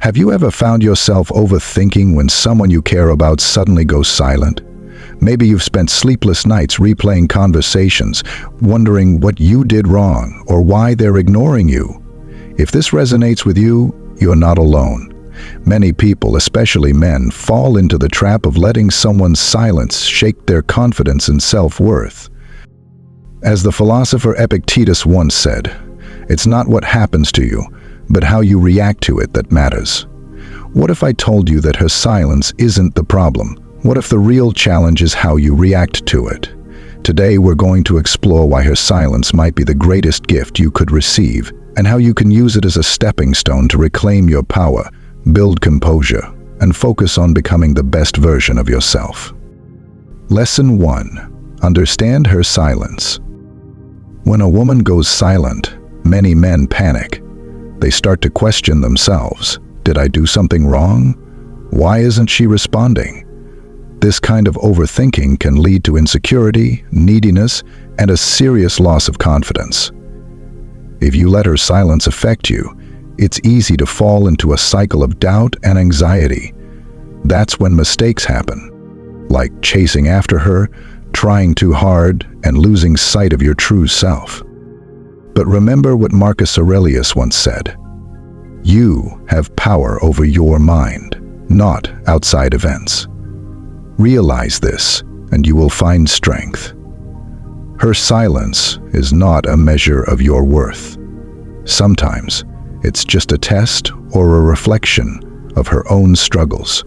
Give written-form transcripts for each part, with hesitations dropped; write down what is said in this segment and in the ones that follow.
Have you ever found yourself overthinking when someone you care about suddenly goes silent? Maybe you've spent sleepless nights replaying conversations, wondering what you did wrong or why they're ignoring you. If this resonates with you, you're not alone. Many people, especially men, fall into the trap of letting someone's silence shake their confidence and self-worth. As the philosopher Epictetus once said, "It's not what happens to you, but how you react to it that matters." What if I told you that her silence isn't the problem? What if the real challenge is how you react to it? Today we're going to explore why her silence might be the greatest gift you could receive, and how you can use it as a stepping stone to reclaim your power, build composure, and focus on becoming the best version of yourself. Lesson 1. Understand her silence. When a woman goes silent, many men panic. They start to question themselves. Did I do something wrong? Why isn't she responding? This kind of overthinking can lead to insecurity, neediness, and a serious loss of confidence. If you let her silence affect you, it's easy to fall into a cycle of doubt and anxiety. That's when mistakes happen, like chasing after her, trying too hard, and losing sight of your true self. But remember what Marcus Aurelius once said: "You have power over your mind, not outside events." Realize this, and you will find strength. Her silence is not a measure of your worth. Sometimes it's just a test or a reflection of her own struggles.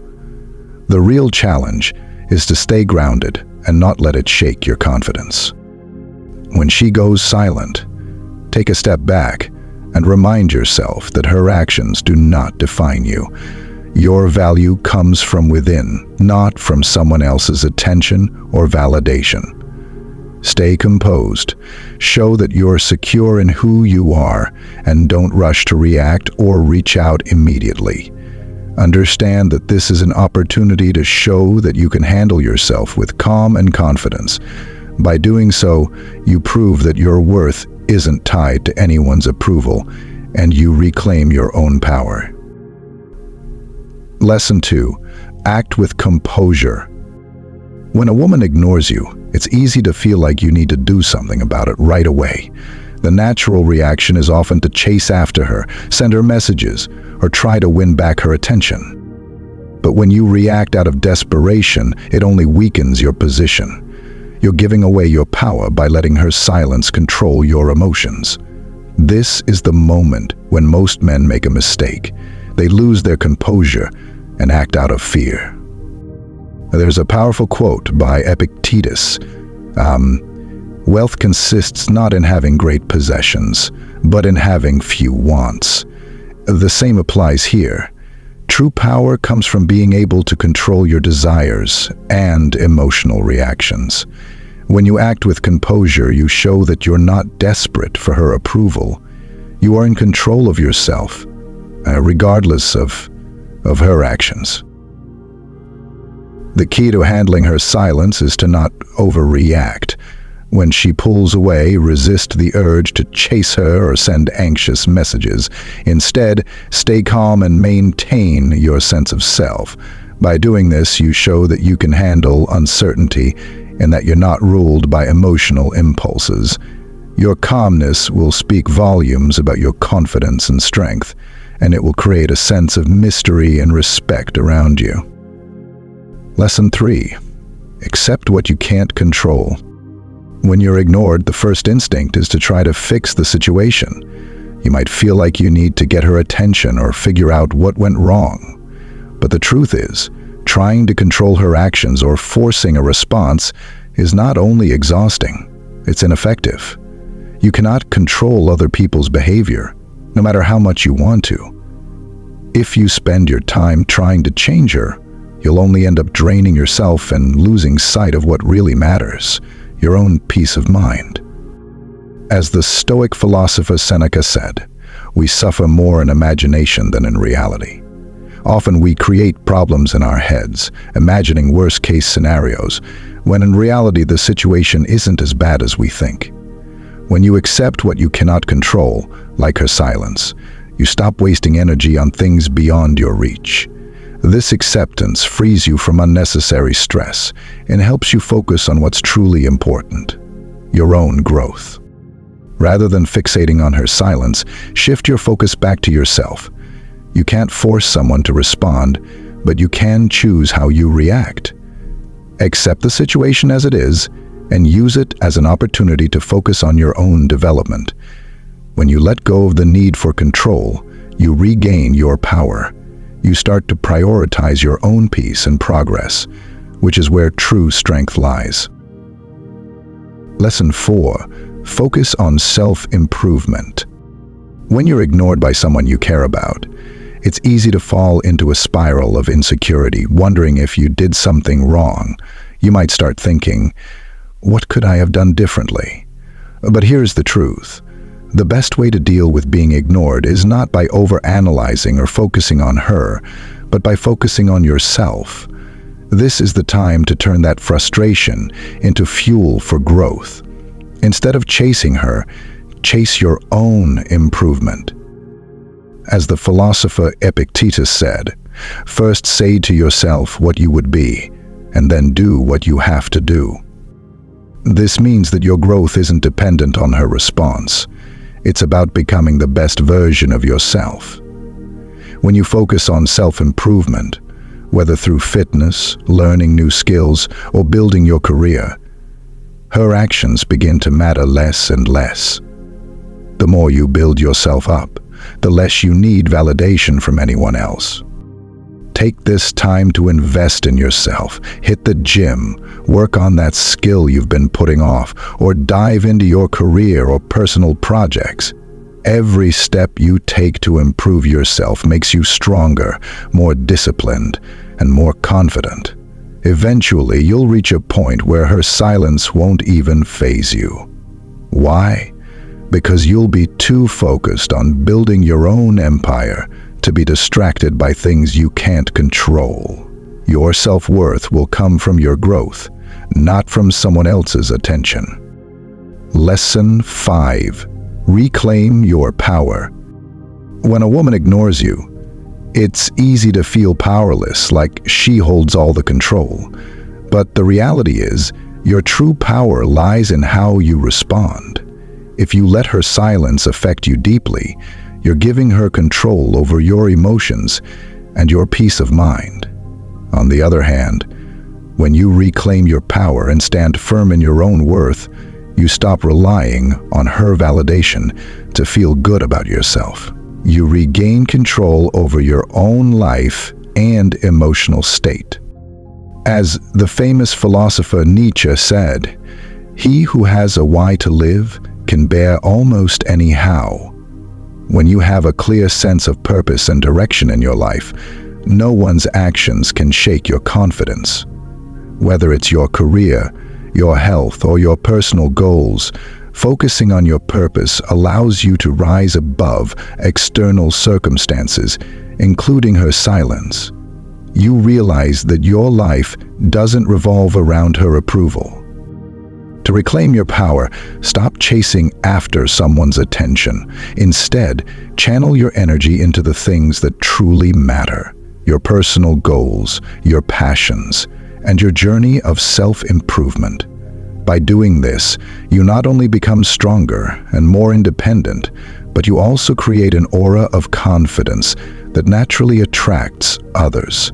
The real challenge is to stay grounded and not let it shake your confidence. When she goes silent, take a step back and remind yourself that her actions do not define you. Your value comes from within, not from someone else's attention or validation. Stay composed, show that you're secure in who you are, and don't rush to react or reach out immediately. Understand that this is an opportunity to show that you can handle yourself with calm and confidence. By doing so, you prove that your worth isn't tied to anyone's approval, and you reclaim your own power. Lesson 2. Act with composure. When a woman ignores you, it's easy to feel like you need to do something about it right away. The natural reaction is often to chase after her, send her messages, or try to win back her attention. But when you react out of desperation, it only weakens your position. You're giving away your power by letting her silence control your emotions. This is the moment when most men make a mistake. They lose their composure and act out of fear. There's a powerful quote by Epictetus. Wealth consists not in having great possessions, but in having few wants. The same applies here. True power comes from being able to control your desires and emotional reactions. When you act with composure, you show that you're not desperate for her approval. You are in control of yourself, regardless of her actions. The key to handling her silence is to not overreact. When she pulls away, resist the urge to chase her or send anxious messages. Instead, stay calm and maintain your sense of self. By doing this, you show that you can handle uncertainty and that you're not ruled by emotional impulses. Your calmness will speak volumes about your confidence and strength, and it will create a sense of mystery and respect around you. Lesson 3. Accept what you can't control. When you're ignored, the first instinct is to try to fix the situation. You might feel like you need to get her attention or figure out what went wrong. But the truth is, trying to control her actions or forcing a response is not only exhausting, it's ineffective. You cannot control other people's behavior, no matter how much you want to. If you spend your time trying to change her, you'll only end up draining yourself and losing sight of what really matters: your own peace of mind. As the Stoic philosopher Seneca said, we suffer more in imagination than in reality. Often we create problems in our heads, imagining worst-case scenarios, when in reality the situation isn't as bad as we think. When you accept what you cannot control, like her silence, You stop wasting energy on things beyond your reach. This acceptance frees you from unnecessary stress and helps you focus on what's truly important, your own growth. Rather than fixating on her silence, shift your focus back to yourself. You can't force someone to respond, but you can choose how you react. Accept the situation as it is and use it as an opportunity to focus on your own development. When you let go of the need for control, you regain your power. You start to prioritize your own peace and progress, which is where true strength lies. Lesson 4. Focus on self-improvement. When you're ignored by someone you care about, it's easy to fall into a spiral of insecurity, wondering if you did something wrong. You might start thinking, what could I have done differently? But here's the truth. The best way to deal with being ignored is not by overanalyzing or focusing on her, but by focusing on yourself. This is the time to turn that frustration into fuel for growth. Instead of chasing her, chase your own improvement. As the philosopher Epictetus said, first say to yourself what you would be, and then do what you have to do. This means that your growth isn't dependent on her response. It's about becoming the best version of yourself. When you focus on self-improvement, whether through fitness, learning new skills, or building your career, her actions begin to matter less and less. The more you build yourself up, the less you need validation from anyone else. Take this time to invest in yourself. Hit the gym, work on that skill you've been putting off, or dive into your career or personal projects. Every step you take to improve yourself makes you stronger, more disciplined, and more confident. Eventually, you'll reach a point where her silence won't even faze you. Why? Because you'll be too focused on building your own empire to be distracted by things you can't control. Your self-worth will come from your growth, not from someone else's attention. Lesson 5. Reclaim your power. When a woman ignores you, it's easy to feel powerless, like she holds all the control. But the reality is, your true power lies in how you respond. If you let her silence affect you deeply, you're giving her control over your emotions and your peace of mind. On the other hand, when you reclaim your power and stand firm in your own worth, you stop relying on her validation to feel good about yourself. You regain control over your own life and emotional state. As the famous philosopher Nietzsche said, "He who has a why to live can bear almost any how." When you have a clear sense of purpose and direction in your life, no one's actions can shake your confidence. Whether it's your career, your health, or your personal goals, focusing on your purpose allows you to rise above external circumstances, including her silence. You realize that your life doesn't revolve around her approval. To reclaim your power, stop chasing after someone's attention. Instead, channel your energy into the things that truly matter: your personal goals, your passions, and your journey of self-improvement. By doing this, you not only become stronger and more independent, but you also create an aura of confidence that naturally attracts others.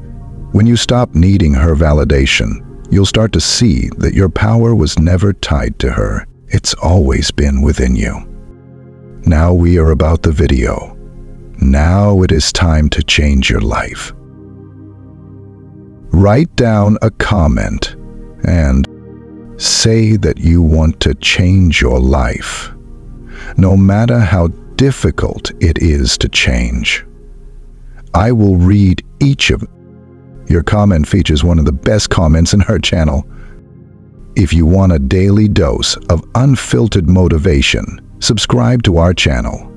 When you stop needing her validation, you'll start to see that your power was never tied to her. It's always been within you. Now we are about the video. Now it is time to change your life. Write down a comment and say that you want to change your life, no matter how difficult it is to change. I will read each of them. Your comment features one of the best comments in her channel. If you want a daily dose of unfiltered motivation, subscribe to our channel.